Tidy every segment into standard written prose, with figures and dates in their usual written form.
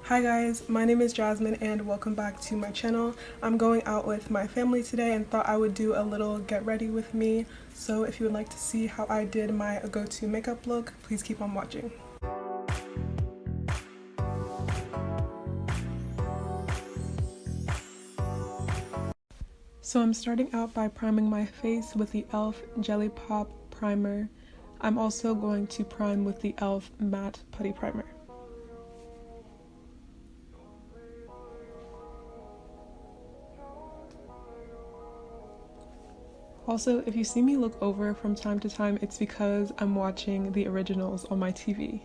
Hi guys, my name is Jasmine and welcome back to my channel. I'm going out with my family today and thought I would do a little get ready with me. So if you would like to see how I did my go-to makeup look, please keep on watching. So I'm starting out by priming my face with the e.l.f. Jelly Pop Primer. I'm also going to prime with the e.l.f. Matte Putty Primer. Also, if you see me look over from time to time, it's because I'm watching the originals on my TV.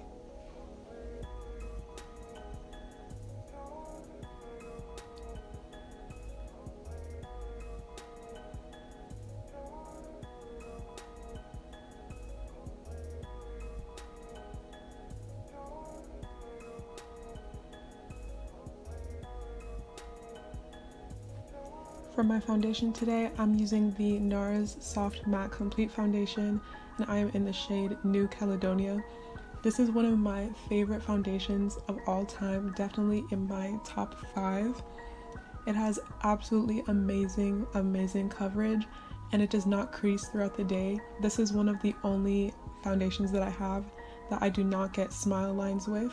For my foundation today, I'm using the NARS Soft Matte Complete Foundation, and I am in the shade New Caledonia. This is one of my favorite foundations of all time, definitely in my top 5. It has absolutely amazing coverage, and it does not crease throughout the day. This is one of the only foundations that I have that I do not get smile lines with.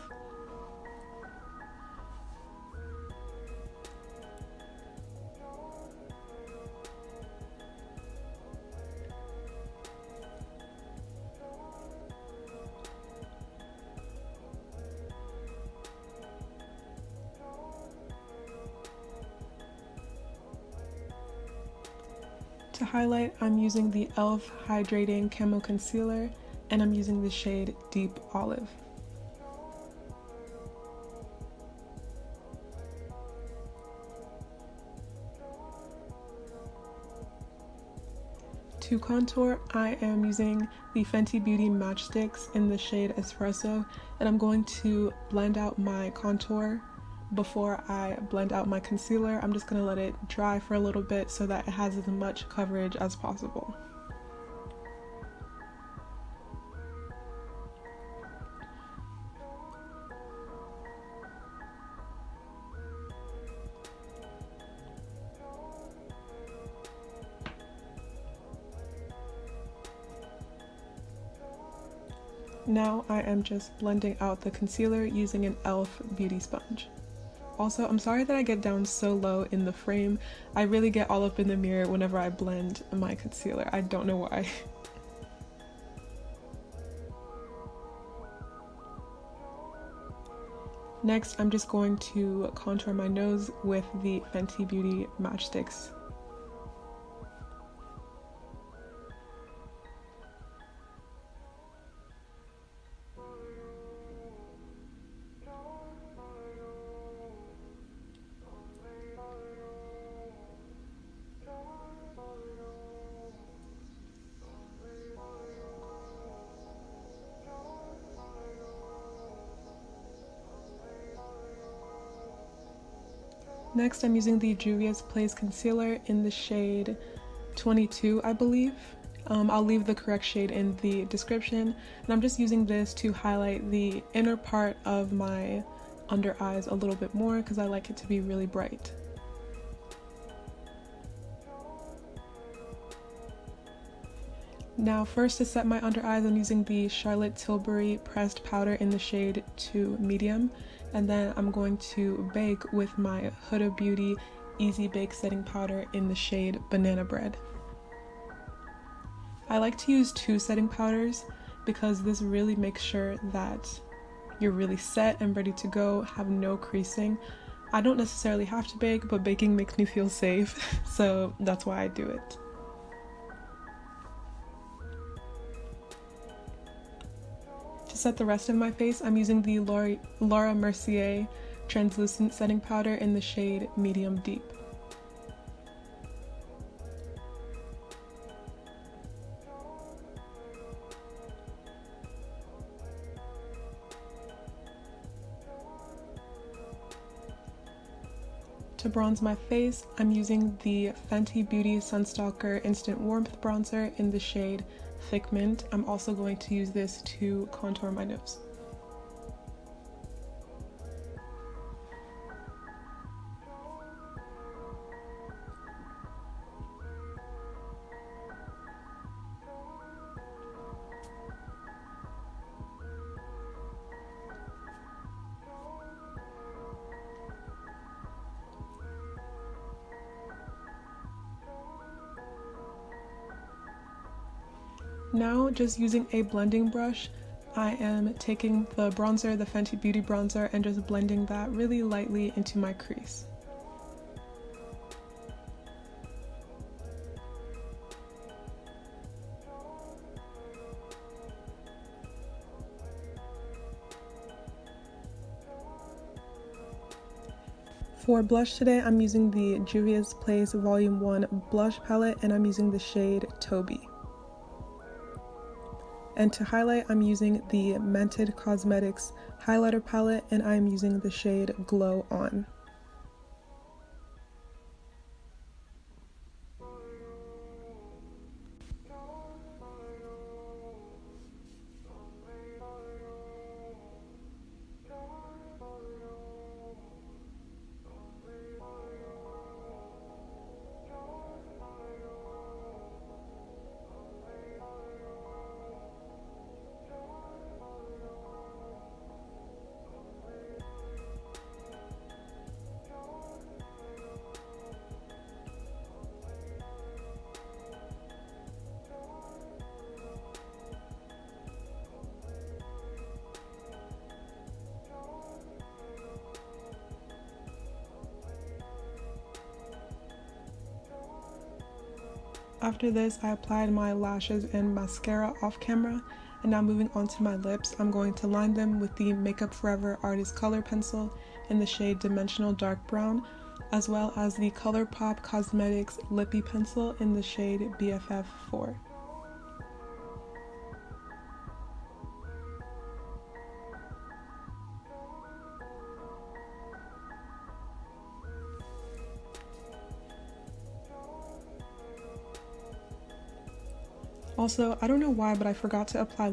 To highlight, I'm using the e.l.f. Hydrating Camo Concealer, and I'm using the shade Deep Olive. To contour, I am using the Fenty Beauty Matchsticks in the shade Espresso, and I'm going to blend out my contour before I blend out my concealer. I'm just going to let it dry for a little bit so that it has as much coverage as possible. Now I am just blending out the concealer using an e.l.f. beauty sponge. Also, I'm sorry that I get down so low in the frame. I really get all up in the mirror whenever I blend my concealer. I don't know why. Next, I'm just going to contour my nose with the Fenty Beauty Matchsticks. Next, I'm using the Juvia's Place Concealer in the shade 22, I believe. I'll leave the correct shade in the description. And I'm just using this to highlight the inner part of my under eyes a little bit more because I like it to be really bright. Now, first to set my under eyes, I'm using the Charlotte Tilbury Pressed Powder in the shade 2 Medium. And then I'm going to bake with my Huda Beauty Easy Bake Setting Powder in the shade Banana Bread. I like to use 2 setting powders because this really makes sure that you're really set and ready to go, have no creasing. I don't necessarily have to bake, but baking makes me feel safe, so that's why I do it. To set the rest of my face, I'm using the Laura Mercier Translucent Setting Powder in the shade Medium Deep. To bronze my face, I'm using the Fenty Beauty Sunstalker Instant Warmth Bronzer in the shade Thick Mint. I'm also going to use this to contour my nose. Now, just using a blending brush, I am taking the bronzer, the Fenty Beauty bronzer, and just blending that really lightly into my crease. For blush today, I'm using the Juvia's Place Volume 1 blush palette, and I'm using the shade Toby. And to highlight, I'm using the Mented Cosmetics highlighter palette, and I'm using the shade Glow On. After this, I applied my lashes and mascara off camera, and now moving on to my lips, I'm going to line them with the Makeup Forever Artist Color Pencil in the shade Dimensional Dark Brown, as well as the Colourpop Cosmetics Lippy Pencil in the shade BFF4. Also, I don't know why, but I forgot to apply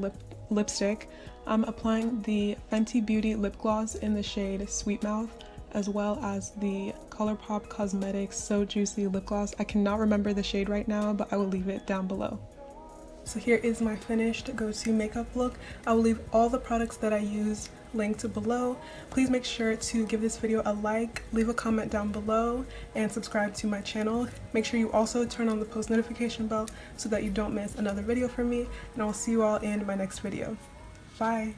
lipstick. I'm applying the Fenty Beauty lip gloss in the shade Sweet Mouth, as well as the Colourpop Cosmetics So Juicy lip gloss. I cannot remember the shade right now, but I will leave it down below. So here is my finished go-to makeup look. I will leave all the products that I used linked below. Please make sure to give this video a like, leave a comment down below, and subscribe to my channel. Make sure you also turn on the post notification bell so that you don't miss another video from me, and I will see you all in my next video. Bye!